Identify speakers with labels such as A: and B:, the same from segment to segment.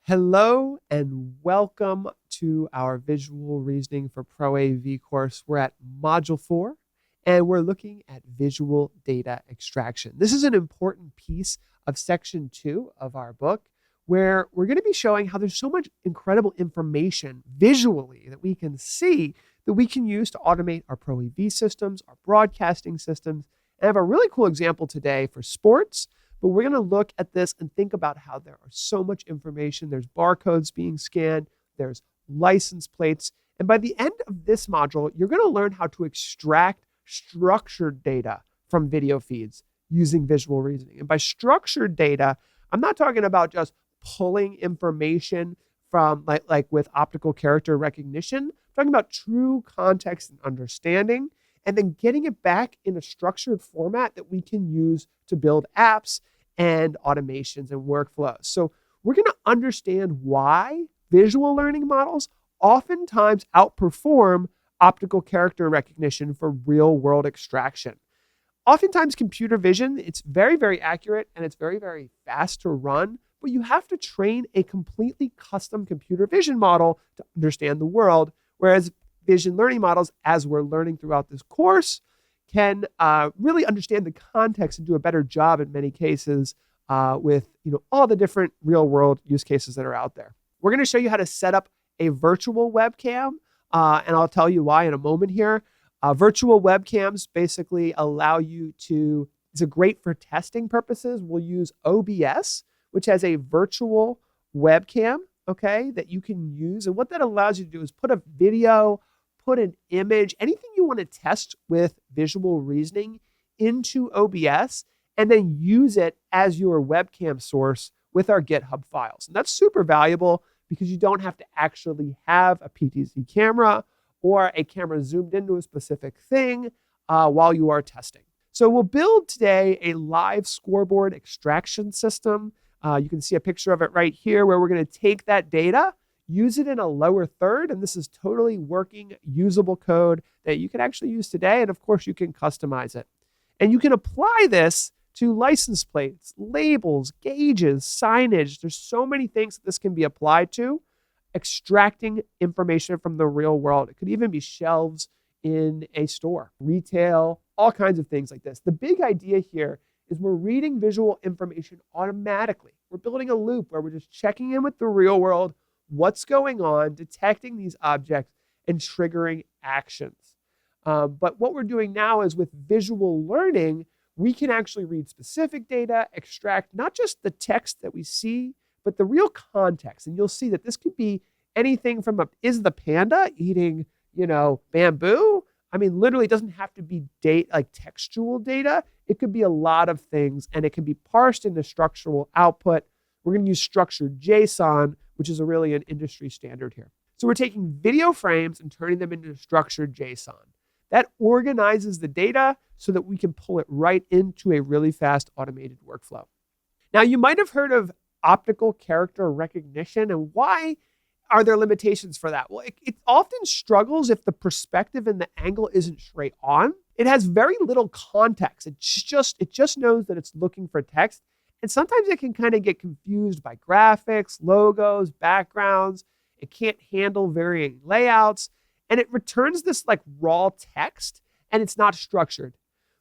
A: Hello and welcome to our Visual Reasoning for ProAV course. We're at Module 4 and we're looking at visual data extraction. This is an important piece of Section 2 of our book where we're going to be showing how there's so much incredible information visually that we can see that we can use to automate our ProAV systems, our broadcasting systems. And I have a really cool example today for sports. But we're going to look at this and think about how there are so much information. There's barcodes being scanned. There's license plates. And by the end of this module, you're going to learn how to extract structured data from video feeds using visual reasoning. And by structured data, I'm not talking about just pulling information from like with optical character recognition. I'm talking about true context and understanding, and then getting it back in a structured format that we can use to build apps and automations and workflows. So we're going to understand why visual learning models oftentimes outperform optical character recognition for real world extraction. Oftentimes computer vision, it's very, very accurate and it's very, very fast to run, but you have to train a completely custom computer vision model to understand the world, whereas vision learning models, as we're learning throughout this course, can really understand the context and do a better job in many cases with all the different real world use cases that are out there. We're going to show you how to set up a virtual webcam, and I'll tell you why in a moment here. Virtual webcams basically allow you to, it's great for testing purposes. We'll use OBS, which has a virtual webcam, okay, that you can use. And what that allows you to do is put a video, put an image, anything you want to test with visual reasoning into OBS, and then use it as your webcam source with our GitHub files. And that's super valuable because you don't have to actually have a PTZ camera or a camera zoomed into a specific thing while you are testing. So we'll build today a live scoreboard extraction system. You can see a picture of it right here where we're going to take that data, use it in a lower third, and this is totally working, usable code that you can actually use today, and of course you can customize it. And you can apply this to license plates, labels, gauges, signage. There's so many things that this can be applied to, extracting information from the real world. It could even be shelves in a store, retail, all kinds of things like this. The big idea here is we're reading visual information automatically. We're building a loop where we're just checking in with the real world, what's going on, detecting these objects, and triggering actions. But what we're doing now is with visual learning, we can actually read specific data, extract not just the text that we see, but the real context. And you'll see that this could be anything from is the panda eating, bamboo? I mean, literally, it doesn't have to be textual data. It could be a lot of things, and it can be parsed into structural output. We're going to use structured JSON, which is really an industry standard here. So we're taking video frames and turning them into structured JSON. That organizes the data so that we can pull it right into a really fast automated workflow. Now, you might have heard of optical character recognition, and why are there limitations for that? Well, it often struggles if the perspective and the angle isn't straight on. It has very little context. It just knows that it's looking for text. And sometimes it can kind of get confused by graphics, logos, backgrounds. It can't handle varying layouts. And it returns this raw text, and it's not structured.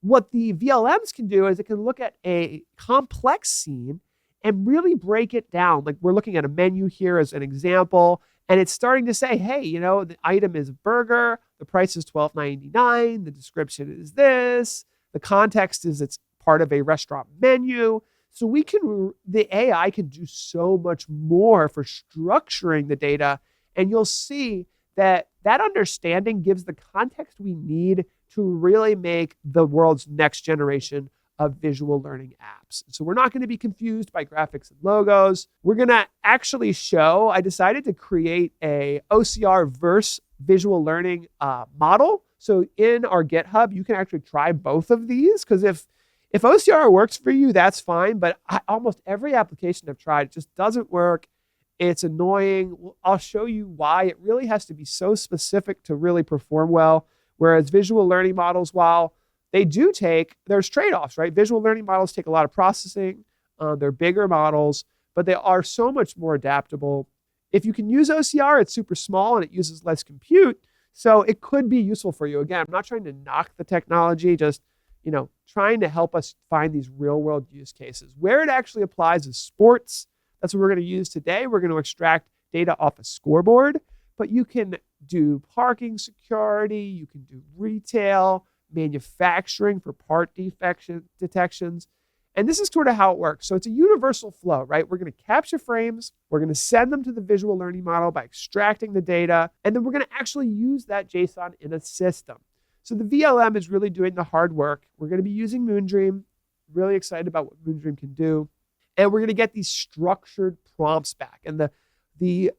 A: What the VLMs can do is it can look at a complex scene and really break it down. Like we're looking at a menu here as an example, and it's starting to say, hey, the item is burger, the price is $12.99, the description is this, the context is it's part of a restaurant menu. So the AI can do so much more for structuring the data, and you'll see that understanding gives the context we need to really make the world's next generation of visual learning apps. So we're not going to be confused by graphics and logos. We're going to actually show, I decided to create a OCR Vs Visual Learning model. So in our GitHub, you can actually try both of these, because if OCR works for you, that's fine. But almost every application I've tried, it just doesn't work. It's annoying. I'll show you why. It really has to be so specific to really perform well. Whereas visual learning models, while they do there's trade-offs, right? Visual learning models take a lot of processing. They're bigger models, but they are so much more adaptable. If you can use OCR, it's super small and it uses less compute, so it could be useful for you. Again, I'm not trying to knock the technology, just trying to help us find these real-world use cases. Where it actually applies is sports. That's what we're going to use today. We're going to extract data off a scoreboard, but you can do parking security, you can do retail, manufacturing for part defect detections. And this is sort of how it works. So it's a universal flow, right? We're going to capture frames, we're going to send them to the visual learning model by extracting the data, and then we're going to actually use that JSON in a system. So the VLM is really doing the hard work. We're going to be using Moondream. Really excited about what Moondream can do. And we're going to get these structured prompts back. And the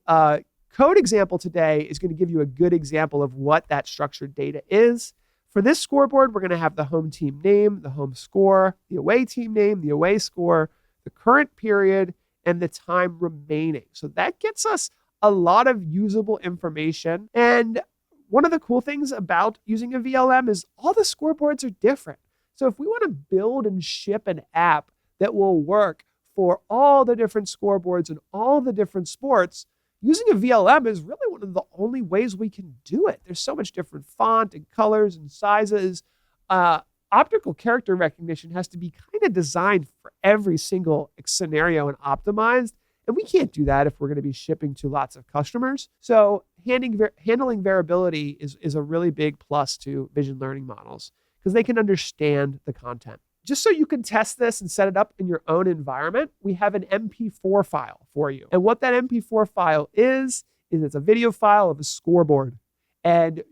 A: code example today is going to give you a good example of what that structured data is. For this scoreboard, we're going to have the home team name, the home score, the away team name, the away score, the current period, and the time remaining. So that gets us a lot of usable information. And one of the cool things about using a VLM is all the scoreboards are different. So if we want to build and ship an app that will work for all the different scoreboards and all the different sports, using a VLM is really one of the only ways we can do it. There's so much different font and colors and sizes. Optical character recognition has to be kind of designed for every single scenario and optimized. And we can't do that if we're going to be shipping to lots of customers. So handling variability is a really big plus to vision learning models because they can understand the content. Just so you can test this and set it up in your own environment, we have an MP4 file for you. And what that MP4 file is it's a video file of a scoreboard. And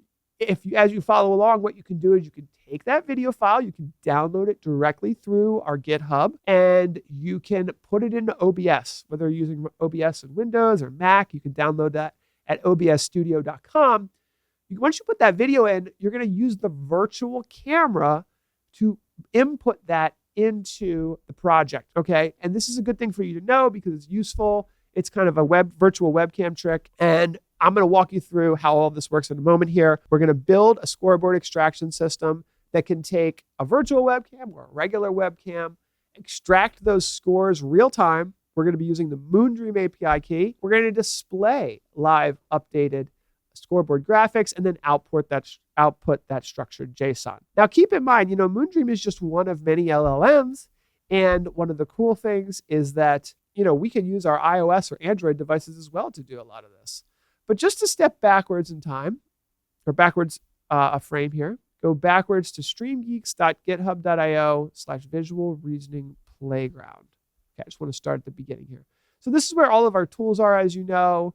A: as you follow along, what you can do is you can take that video file, you can download it directly through our GitHub, and you can put it into OBS. Whether you're using OBS in Windows or Mac, you can download that at obsstudio.com. Once you put that video in, you're going to use the virtual camera to input that into the project, okay? And this is a good thing for you to know because it's useful. It's kind of a virtual webcam trick. And I'm going to walk you through how all of this works in a moment here. We're going to build a scoreboard extraction system that can take a virtual webcam or a regular webcam, extract those scores real time. We're going to be using the Moondream API key. We're going to display live updated scoreboard graphics and then output that structured JSON. Now, keep in mind, Moondream is just one of many LLMs. And one of the cool things is that, we can use our iOS or Android devices as well to do a lot of this. But just to step backwards in time, or backwards a frame here, go backwards to streamgeeks.github.io/visual reasoning playground. Okay, I just want to start at the beginning here. So this is where all of our tools are, as you know.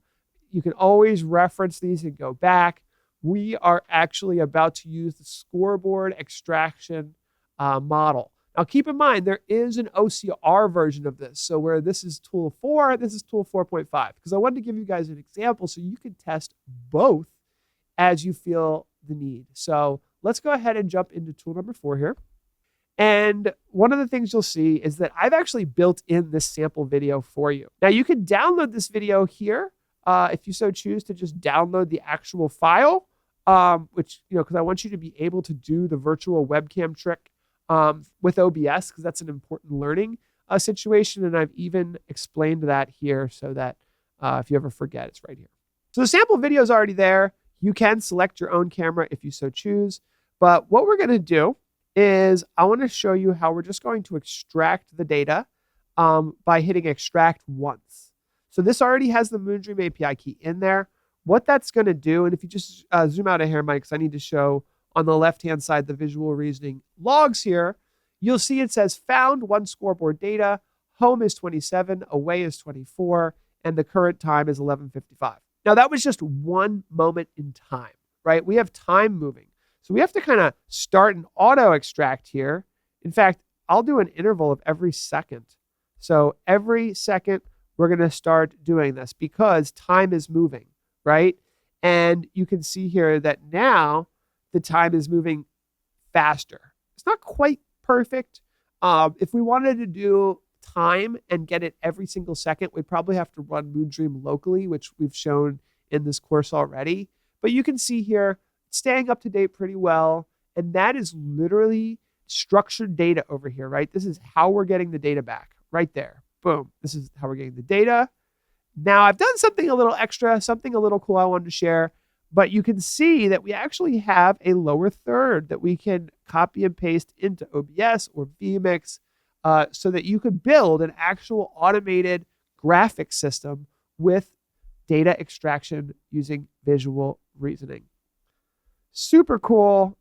A: You can always reference these and go back. We are actually about to use the scoreboard extraction model. Now, keep in mind, there is an OCR version of this. So where this is tool 4, this is tool 4.5. Because I wanted to give you guys an example so you can test both as you feel the need. So let's go ahead and jump into tool number 4 here. And one of the things you'll see is that I've actually built in this sample video for you. Now, you can download this video here if you so choose to just download the actual file, which, because I want you to be able to do the virtual webcam trick with OBS, because that's an important learning situation. And I've even explained that here so that if you ever forget, it's right here. So the sample video is already there. You can select your own camera if you so choose. But what we're going to do is I want to show you how we're just going to extract the data by hitting extract once. So this already has the Moondream API key in there. What that's going to do, and if you just zoom out of here, Mike, because I need to show on the left-hand side the visual reasoning logs here, you'll see it says found 1 scoreboard data, home is 27, away is 24, and the current time is 11:55. Now, that was just one moment in time, right? We have time moving. So we have to kind of start an auto extract here. In fact, I'll do an interval of every second. So every second, we're going to start doing this because time is moving, right? And you can see here that now the time is moving faster. It's not quite perfect. If we wanted to do time and get it every single second, we'd probably have to run Moondream locally, which we've shown in this course already. But you can see here, staying up to date pretty well. And that is literally structured data over here, right? This is how we're getting the data back right there. Boom. This is how we're getting the data. Now I've done something a little extra, something a little cool I wanted to share, but you can see that we actually have a lower third that we can copy and paste into OBS or vMix so that you could build an actual automated graphic system with data extraction using visual reasoning. Super cool.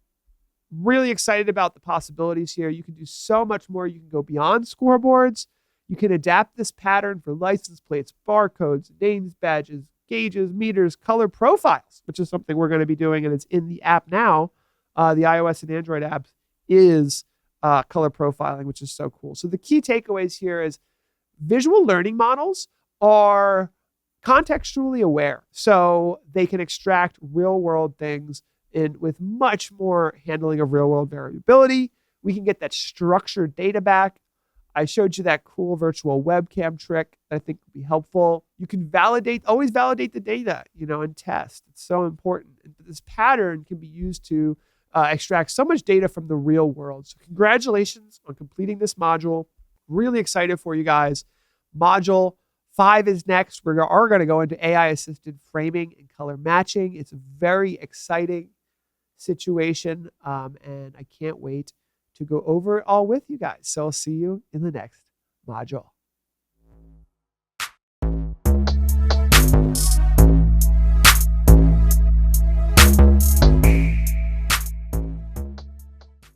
A: Really excited about the possibilities here. You can do so much more. You can go beyond scoreboards. You can adapt this pattern for license plates, barcodes, names, badges, gauges, meters, color profiles, which is something we're going to be doing, and it's in the app now. The iOS and Android apps is color profiling, which is so cool. So the key takeaways here is visual learning models are contextually aware, so they can extract real-world things with much more handling of real-world variability. We can get that structured data back. I showed you that cool virtual webcam trick that I think would be helpful. You can always validate the data, and test. It's so important. And this pattern can be used to extract so much data from the real world. So congratulations on completing this module. Really excited for you guys. Module 5 is next. We are going to go into AI-assisted framing and color matching. It's a very exciting situation, and I can't wait to go over it all with you guys. So I'll see you in the next module.